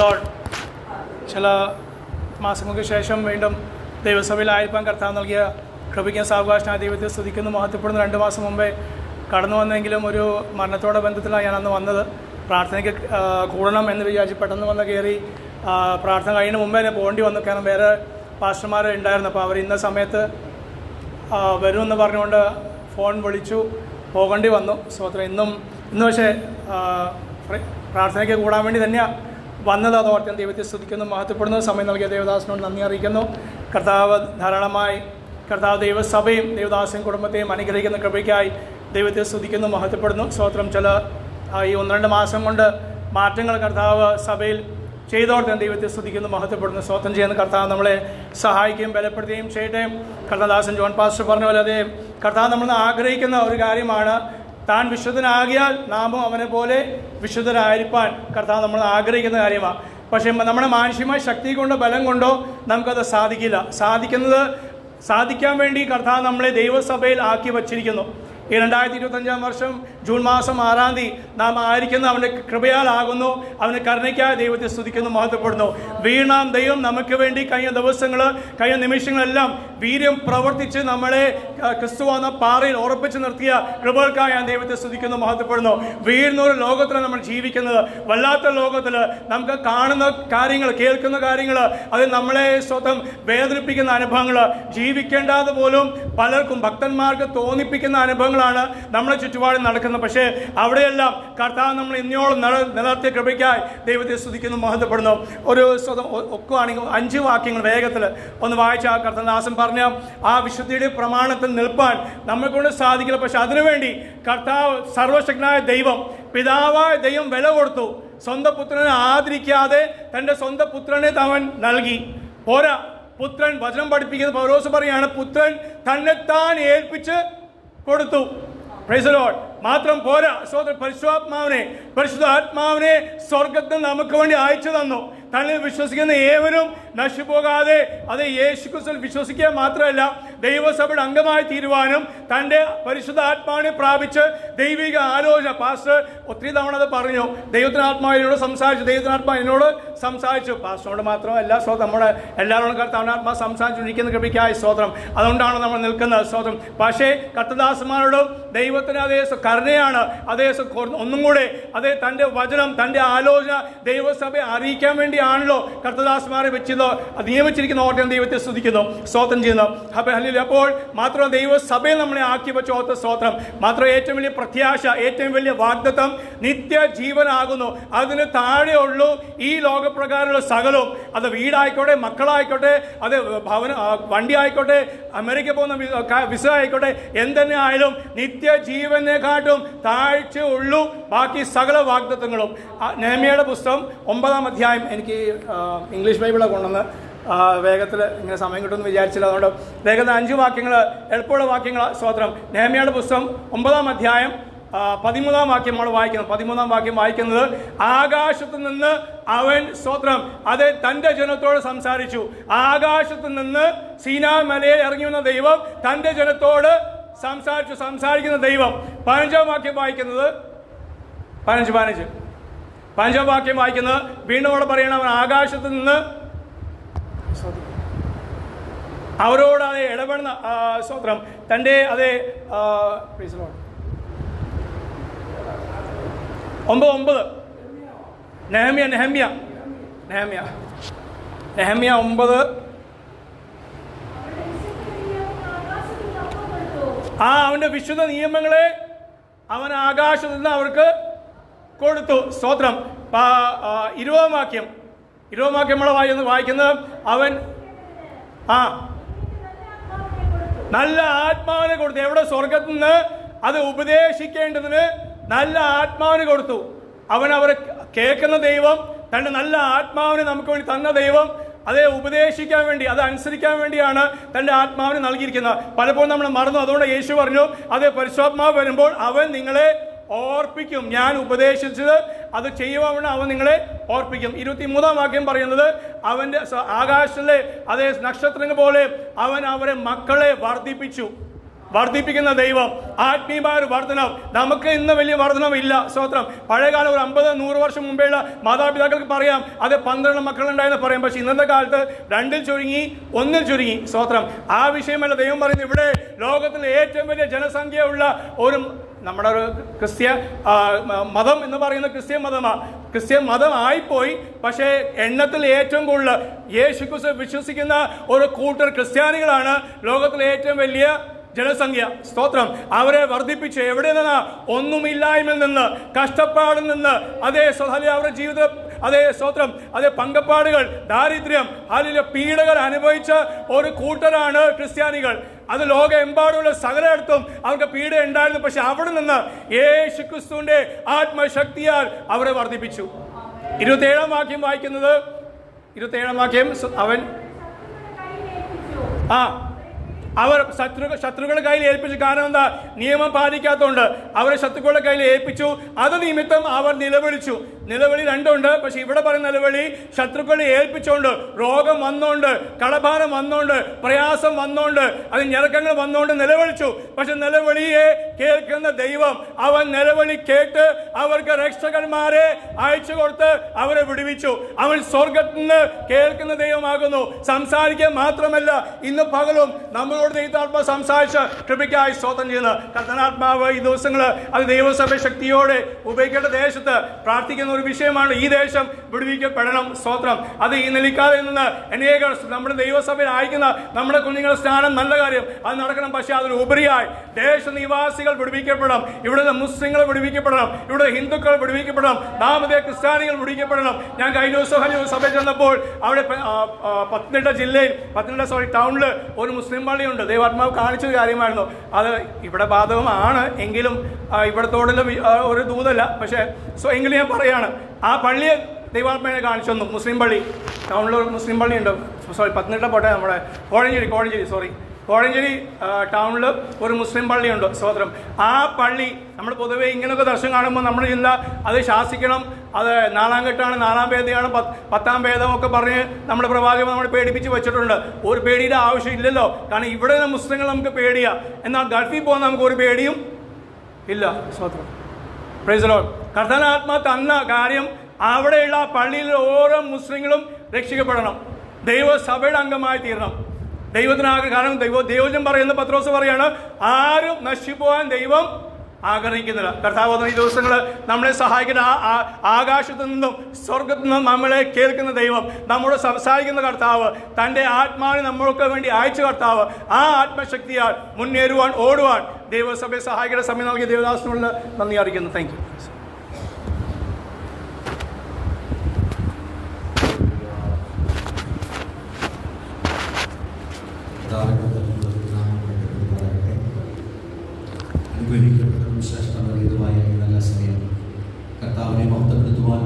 Lord. ചില മാസങ്ങൾക്ക് ശേഷം വീണ്ടും ദൈവസഭയിലായിരിക്കാൻ കർത്താവ് നൽകിയ കൃപയ്ക്കും സാവകാശനായ ദൈവത്തെ സ്തുതിക്കുന്നു, മഹത്വപ്പെടുന്നു. 2 മാസം മുമ്പേ കടന്നു വന്നെങ്കിലും ഒരു മരണത്തോടെ ബന്ധത്തിലാണ് ഞാൻ അന്ന് വന്നത്. പ്രാർത്ഥനയ്ക്ക് കൂടണം എന്ന് വിചാരിച്ച് പെട്ടെന്ന് വന്ന് കയറി പ്രാർത്ഥന കഴിയുന്ന മുമ്പേ തന്നെ പോകേണ്ടി വന്നു. കാരണം വേറെ പാസ്റ്റർമാർ ഉണ്ടായിരുന്നു. അപ്പോൾ അവർ ഇന്ന സമയത്ത് വരുമെന്ന് പറഞ്ഞുകൊണ്ട് ഫോൺ വിളിച്ചു, പോകേണ്ടി വന്നു. സ്വത്രം ഇന്ന് പക്ഷേ പ്രാർത്ഥനയ്ക്ക് കൂടാൻ വേണ്ടി തന്നെയാണ് വന്നത്. അതോർത്ത് ദൈവത്തെ സ്തുതിക്കുന്നു, മഹത്വപ്പെടുന്നു. സമയം നൽകിയ ദേവദാസനോട് നന്ദി അറിയിക്കുന്നു. കർത്താവ് ധാരാളമായി ദൈവസഭയും ദേവദാസനും കുടുംബത്തെയും അനുഗ്രഹിക്കുന്ന കൃപയ്ക്കായി ദൈവത്തെ സ്തുതിക്കുന്നു, മഹത്വപ്പെടുന്നു. സ്വത്രം ചില ഈ 1-2 മാസം കൊണ്ട് മാറ്റങ്ങൾ കർത്താവ് സഭയിൽ ചെയ്തോർത്ത് ദൈവത്തെ സ്തുതിക്കുന്നു, മഹത്വപ്പെടുന്നു. സ്വതന്ത്രം ചെയ്യുന്ന കർത്താവ് നമ്മളെ സഹായിക്കുകയും ബലപ്പെടുത്തുകയും ചെയ്യട്ടെ. കർത്താദാസൻ ജോൺ പാസ്റ്റർ പറഞ്ഞ പോലെ അതേ കർത്താവ് നമ്മൾ ആഗ്രഹിക്കുന്ന ഒരു കാര്യമാണ്. താൻ വിശുദ്ധനാകിയാൽ നാമും അവനെ പോലെ വിശുദ്ധരായിരിക്കാൻ കർത്താവ് നമ്മൾ ആഗ്രഹിക്കുന്ന കാര്യമാണ്. പക്ഷേ നമ്മുടെ മാനുഷികമായ ശക്തി കൊണ്ടോ ബലം കൊണ്ടോ നമുക്കത് സാധിക്കില്ല. സാധിക്കാൻ വേണ്ടി കർത്താവ് നമ്മളെ ദൈവസഭയിൽ ആക്കി വച്ചിരിക്കുന്നു. ഈ 2025 വർഷം ജൂൺ മാസം 6 നാം ആയിരിക്കുന്ന അവൻ്റെ കൃപയാലാകുന്നു. അവൻ്റെ കരുണയ്ക്കായി ദൈവത്തെ സ്തുതിക്കുന്നു, മഹത്വപ്പെടുന്നു. വീണാം ദൈവം നമുക്ക് വേണ്ടി കഴിഞ്ഞ നിമിഷങ്ങളെല്ലാം വീര്യം പ്രവർത്തിച്ച് നമ്മളെ ക്രിസ്തു എന്ന പാറയിൽ ഉറപ്പിച്ച് നിർത്തിയ കൃപകൾക്കായി ഞാൻ ദൈവത്തെ സ്തുതിക്കുന്നു, മഹത്വപ്പെടുന്നു. വീഴുന്നൊരു ലോകത്തിലാണ് നമ്മൾ ജീവിക്കുന്നത്. വല്ലാത്ത ലോകത്തിൽ നമുക്ക് കാണുന്ന കാര്യങ്ങൾ, കേൾക്കുന്ന കാര്യങ്ങൾ, അത് നമ്മളെ സ്വന്തം വേദനിപ്പിക്കുന്ന അനുഭവങ്ങൾ, ജീവിക്കേണ്ടാതെ പോലും പലർക്കും ഭക്തന്മാർക്ക് തോന്നിപ്പിക്കുന്ന അനുഭവങ്ങളാണ് നമ്മളെ ചുറ്റുപാടും നടക്കുന്നത്. പക്ഷേ അവിടെയെല്ലാം കർത്താവ് നമ്മൾ ഇന്നോളം നിലനിർത്തിയ കൃപയ്ക്കായി ദൈവത്തെ സ്തുതിക്കുന്നു, മഹത്വപ്പെടുന്നു. ഒരു ഒക്കെയാണെങ്കിൽ 5 വാക്യങ്ങൾ വേഗത്തിൽ ഒന്ന് വായിച്ച ആ കർത്തദാസൻ പറഞ്ഞ ആ വിശുദ്ധിയുടെ പ്രമാണത്തിൽ നിൽപ്പാൻ നമ്മളെ കൊണ്ട് സാധിക്കില്ല. പക്ഷെ അതിനുവേണ്ടി കർത്താവ് സർവശക്തനായ ദൈവം, പിതാവായ ദൈവം വില കൊടുത്തു. സ്വന്തം പുത്രനെ ആദരിക്കാതെ തൻ്റെ സ്വന്തം പുത്രനെ അവൻ നൽകി. പോരാ, പുത്രൻ വചനം പഠിപ്പിക്കുന്നത് പൗലോസ് പറയാണ്, പുത്രൻ തന്നെത്താൻ ഏൽപ്പിച്ച് കൊടുത്തു. Praise the Lord. മാത്രം പോരാ, പരിശുദ്ധാത്മാവിനെ സ്വർഗത്തിൽ നമുക്ക് വേണ്ടി അയച്ചു തന്നു. തന്നെ വിശ്വസിക്കുന്ന ഏവരും നശിച്ചുപോകാതെ അത് യേശുക്രിസ്തുവിൽ വിശ്വസിക്കുക മാത്രമല്ല ദൈവസഭയുടെ അംഗമായി തീരുവാനും തൻ്റെ പരിശുദ്ധാത്മാവിനെ പ്രാപിച്ച് ദൈവിക ആലോചന, പാസ്റ്റർ ഒത്തിരി തവണ അത് പറഞ്ഞു, ദൈവത്തിനാത്മാവിനോട് സംസാരിച്ചു, ദൈവത്തിനാത്മാവിനോട് സംസാരിച്ചു. പാസ്റ്ററോട് മാത്രമല്ല, നമ്മുടെ എല്ലാവരോടും കർത്താവിനാത്മാ സംസാരിച്ചുകൊണ്ടിരിക്കുന്ന കൃപയ്ക്കായി സ്തോത്രം. അതുകൊണ്ടാണ് നമ്മൾ നിൽക്കുന്നത്, സ്തോത്രം. പക്ഷേ കർത്തദാസന്മാരോടും ദൈവത്തിന് അതേ കരുണയാണ്, അതേ ഒന്നും കൂടെ അതേ തൻ്റെ വചനം, തൻ്റെ ആലോചന ദൈവസഭയെ അറിയിക്കാൻ വേണ്ടിയാണല്ലോ കർത്തദാസന്മാരെ വെച്ചതോ നിയമിച്ചിരിക്കുന്ന ഓർമ്മ ദൈവത്തെ സ്തുതിക്കുന്നു, സ്തോത്രം ചെയ്യുന്നു. അപ്പോൾ മാത്രം ദൈവസഭയെ നമ്മളെ ആക്കി വെച്ച ഓർത്ത സ്തോത്രം. മാത്രം ഏറ്റവും വലിയ പ്രത്യാശ, ഏറ്റവും വലിയ വാഗ്ദത്തം നിത്യജീവനാകുന്നു. അതിന് താഴെയുള്ളൂ ഈ ലോകപ്രകാരമുള്ള സകലവും. അത് വീടായിക്കോട്ടെ, മക്കളായിക്കോട്ടെ, അത് വണ്ടി ആയിക്കോട്ടെ, അമേരിക്ക പോകുന്ന വിസ ആയിക്കോട്ടെ, എന്തെന്നെ ആയാലും നിത്യജീവനെക്കാട്ടും താഴ്ച ഉള്ളൂ ബാക്കി സകല വാഗ്ദത്തങ്ങളും. നെഹമ്യയുടെ പുസ്തകം 9-ാം അധ്യായം, എനിക്ക് ഇംഗ്ലീഷ് ബൈബിളാണ് കൊണ്ടുവന്ന് വേഗത്തിൽ ഇങ്ങനെ സമയം കിട്ടുമെന്ന് വിചാരിച്ചില്ല, അതുകൊണ്ട് വേഗത്തിൽ 5 വാക്യങ്ങൾ, എളുപ്പമുള്ള വാക്യങ്ങൾ, സ്തോത്രം. നെഹമ്യയുടെ പുസ്തകം 9-ാം അധ്യായം 13-ാം വാക്യം നമ്മൾ വായിക്കുന്നത്. 13-ാം വാക്യം വായിക്കുന്നത്, ആകാശത്ത് നിന്ന് അവൻ, സ്തോത്രം, അത് തൻ്റെ ജനത്തോട് സംസാരിച്ചു. ആകാശത്ത് നിന്ന് സീനാ മലയിൽ ഇറങ്ങി വന്ന ദൈവം തൻ്റെ ജനത്തോട് സംസാരിക്കുന്ന ദൈവം. 15-ാം വാക്യം വായിക്കുന്നത് 15-ാം വാക്യം വായിക്കുന്നത് വീണ്ടും അവിടെ പറയണം, അവൻ ആകാശത്ത് നിന്ന് അവരോട് അതേ ഇടപെടുന്ന സ്തോത്രം തൻ്റെ അതേ 9 നെഹമ്യ 9 അവന്റെ വിശുദ്ധ നിയമങ്ങളെ അവൻ ആകാശത്ത് നിന്ന് അവർക്ക് കൊടുത്തു, സ്തോത്രം. 20-ാം വാക്യം നമ്മൾ വായിക്കുന്നത്, അവൻ നല്ല ആത്മാവിനെ കൊടുത്തു. എവിടെ? സ്വർഗത്തിൽ നിന്ന് അത് ഉപദേശിക്കേണ്ടതിന് നല്ല ആത്മാവിനെ കൊടുത്തു. അവൻ അവരെ കേൾക്കുന്ന ദൈവം, തൻ്റെ നല്ല ആത്മാവിനെ നമുക്ക് വേണ്ടി തന്ന ദൈവം, അതേ ഉപദേശിക്കാൻ വേണ്ടി, അത് അനുസരിക്കാൻ വേണ്ടിയാണ് തൻ്റെ ആത്മാവിനെ നൽകിയിരിക്കുന്നത്. പലപ്പോഴും നമ്മൾ മറന്നു. അതുകൊണ്ട് യേശു പറഞ്ഞു, അതേ പരിശുദ്ധാത്മാവ് വരുമ്പോൾ അവൻ നിങ്ങളെ ഓർപ്പിക്കും. ഞാൻ ഉപദേശിച്ചത് അത് ചെയ്യുവാൻ അവൻ നിങ്ങളെ ഓർപ്പിക്കും. 23-ാം വാക്യം പറയുന്നത്, അവൻ്റെ ആകാശത്തിലെ അതേ നക്ഷത്രങ്ങൾ പോലെ അവൻ അവരെ മക്കളെ വർദ്ധിപ്പിച്ചു. വർദ്ധിപ്പിക്കുന്ന ദൈവം. ആത്മീയമായ ഒരു വർധനം. നമുക്ക് ഇന്ന് വലിയ വർധനമില്ല. സ്തോത്രം. പഴയകാലം ഒരു 50-100 വർഷം മുമ്പേയുള്ള മാതാപിതാക്കൾക്ക് പറയാം അത് 12 മക്കളുണ്ടായെന്ന് പറയാം. പക്ഷെ ഇന്നത്തെ കാലത്ത് 2-ൽ ചുരുങ്ങി, 1-ൽ ചുരുങ്ങി. സ്തോത്രം. ആ വിഷയമല്ല ദൈവം പറയുന്നത്. ഇവിടെ ലോകത്തിലെ ഏറ്റവും വലിയ ജനസംഖ്യ ഉള്ള ഒരു നമ്മുടെ ഒരു ക്രിസ്ത്യ മതം എന്ന് പറയുന്ന ക്രിസ്ത്യൻ മതമാണ്. ക്രിസ്ത്യൻ മതം ആയിപ്പോയി. പക്ഷേ എണ്ണത്തിൽ ഏറ്റവും കൂടുതൽ യേശുക്രിസ്തു വിശ്വസിക്കുന്ന ഒരു കൂട്ടർ ക്രിസ്ത്യാനികളാണ് ലോകത്തിലെ ഏറ്റവും വലിയ ജനസംഖ്യ. സ്തോത്രം. അവരെ വർദ്ധിപ്പിച്ച് എവിടെ നിന്നാ? ഒന്നുമില്ലായ്മയിൽ നിന്ന്, കഷ്ടപ്പാടിൽ നിന്ന്, അതേ അവരുടെ ജീവിത അതേ സ്തോത്രം, അതേ പങ്കപ്പാടുകൾ, ദാരിദ്ര്യം, അതിലെ പീഡകൾ അനുഭവിച്ച ഒരു കൂട്ടരാണ് ക്രിസ്ത്യാനികൾ. അത് ലോകമെമ്പാടുള്ള സകലയിടത്തും അവർക്ക് പീഡ ഉണ്ടായിരുന്നു. പക്ഷെ അവിടെ നിന്ന് യേശുക്രിസ്തുവിന്റെ ആത്മശക്തിയാൽ അവരെ വർദ്ധിപ്പിച്ചു. 27-ാം വാക്യം വായിക്കുന്നത്, 27-ാം വാക്യം, അവർ ശത്രുക്കളുടെ കയ്യിൽ ഏൽപ്പിച്ചു. കാരണം എന്താ? നിയമം പാലിക്കാത്തതുകൊണ്ട് അവരെ ശത്രുക്കളുടെ കയ്യിൽ ഏൽപ്പിച്ചു. അത് നിമിത്തം അവർ നിലവിളിച്ചു. നിലവിളി 2 ഉണ്ട്. പക്ഷെ ഇവിടെ പറയുന്ന നിലവിളി ശത്രുക്കളെ ഏൽപ്പിച്ചുകൊണ്ട്, രോഗം വന്നോണ്ട്, കടഭാരം വന്നോണ്ട്, പ്രയാസം വന്നോണ്ട്, അത് ഞെരുക്കങ്ങൾ വന്നോണ്ട് നിലവിളിച്ചു. പക്ഷെ നിലവിളിയെ കേൾക്കുന്ന ദൈവം, അവൻ നിലവിളി കേട്ട് അവർക്ക് രക്ഷകന്മാരെ അയച്ചു കൊടുത്ത് അവരെ വിടുവിച്ചു. അവൻ സ്വർഗത്തിൽ നിന്ന് കേൾക്കുന്ന ദൈവമാകുന്നു. സംസാരിക്കാൻ മാത്രമല്ല, ഇന്ന് പകലും നമ്മളോട് ദൈവാത്മാ സംസാരിച്ച കൃപയ്ക്കായി സ്തോത്രം ചെയ്യുന്നു. കർത്തനാത്മാവ് ഈ ദിവസങ്ങൾ അത് ദൈവസഭ ശക്തിയോടെ ഉപയോഗിക്കേണ്ട ദേശത്ത് പ്രാർത്ഥിക്കുന്ന ഒരു വിഷയമാണ്. ഈ ദേശം വിടുവിക്കപ്പെടണം. സ്തോത്രം. അത് ഈ നെല്ലിക്കാതെ നിന്ന് അനേക നമ്മുടെ ദൈവസഭയിൽ അയക്കുന്ന നമ്മുടെ കുഞ്ഞുങ്ങളുടെ സ്നാനം നല്ല കാര്യം, അത് നടക്കണം. പക്ഷേ അതിന് ഉപരിയായി ദേശനിവാസികൾ വിടുവിക്കപ്പെടണം. ഇവിടുത്തെ മുസ്ലിങ്ങൾ വിടുവിക്കപ്പെടണം. ഇവിടെ ഹിന്ദുക്കൾ വിടുവിക്കപ്പെടണം. നാമതേ ക്രിസ്ത്യാനികൾ വിടുവിക്കപ്പെടണം. ഞാൻ കഴിഞ്ഞ ദിവസം സഭയിൽ ചെന്നപ്പോൾ അവിടെ പത്തനംതിട്ട ടൗണിൽ ഒരു മുസ്ലിം പള്ളിയുണ്ട്. ദൈവാത്മാവ് കാണിച്ചൊരു കാര്യമായിരുന്നു. അത് ഇവിടെ ബാധകമാണ് എങ്കിലും ഇവിടത്തോടുള്ള ഒരു ദൂതല്ല. പക്ഷേ എങ്കിലും ഞാൻ പറയാണ്, ആ പള്ളിയെ ദൈവാത്മാവിനെ കാണിച്ചു തന്നു. മുസ്ലിം പള്ളി ടൗണിൽ ഒരു മുസ്ലിം പള്ളിയുണ്ട്. പത്തനംതിട്ട പോട്ടെ, നമ്മുടെ കോഴഞ്ചേരി ടൗണിൽ ഒരു മുസ്ലിം പള്ളിയുണ്ട്. സ്തോത്രം. ആ പള്ളി നമ്മൾ പൊതുവേ ഇങ്ങനെയൊക്കെ ദർശനം കാണുമ്പോൾ നമ്മുടെ ചിന്ത അത് ശാസിക്കണം, അത് 4-ാം കെട്ടാണ്, 4-ാം ഭേദമാണ്, 10-ാം ഭേദമൊക്കെ പറഞ്ഞ് നമ്മുടെ പ്രവാചകൻ നമ്മൾ പേടിപ്പിച്ച് വെച്ചിട്ടുണ്ട്. ഒരു പേടിയുടെ ആവശ്യമില്ലല്ലോ. കാരണം ഇവിടെ മുസ്ലിങ്ങൾ നമുക്ക് പേടിയാ. എന്നാൽ ഗൾഫിൽ പോകുന്ന നമുക്ക് ഒരു പേടിയും ഇല്ല. സ്തോത്രം. Praise the Lord. കർത്താനാത്മാ തന്ന കാര്യം അവിടെയുള്ള പള്ളിയിലെ ഓരോ മുസ്ലിങ്ങളും രക്ഷിക്കപ്പെടണം, ദൈവസഭയുടെ അംഗമായി തീരണം. ദൈവത്തിനാകെ. കാരണം ദൈവജൻ പറയുന്ന പത്രോസ് പറയാണ്, ആരും നശിപ്പോവാൻ ദൈവം ആഗ്രഹിക്കുന്നില്ല. കർത്താവ് ഈ ദിവസങ്ങൾ നമ്മളെ സഹായിക്കുന്ന ആകാശത്തു നിന്നും സ്വർഗത്തു നിന്നും നമ്മളെ കേൾക്കുന്ന ദൈവം, നമ്മോട് സംസാരിക്കുന്ന കർത്താവ്, തൻ്റെ ആത്മാവിനെ നമ്മൾക്ക് വേണ്ടി അയച്ച കർത്താവ്, ആ ആത്മശക്തിയാൽ മുന്നേറുവാൻ, ഓടുവാൻ ദൈവസഭയെ സഹായിക്കുന്ന സമയം നൽകിയ ദേവദാസനോട് നന്ദി അറിയിക്കുന്നു. Thank you. അനുഗ്രഹിക്കപ്പെട്ട ശ്രേഷ്ഠമായ നല്ല സമയം കർത്താവിനെ മഹത്വപ്പെടുത്തുവാൻ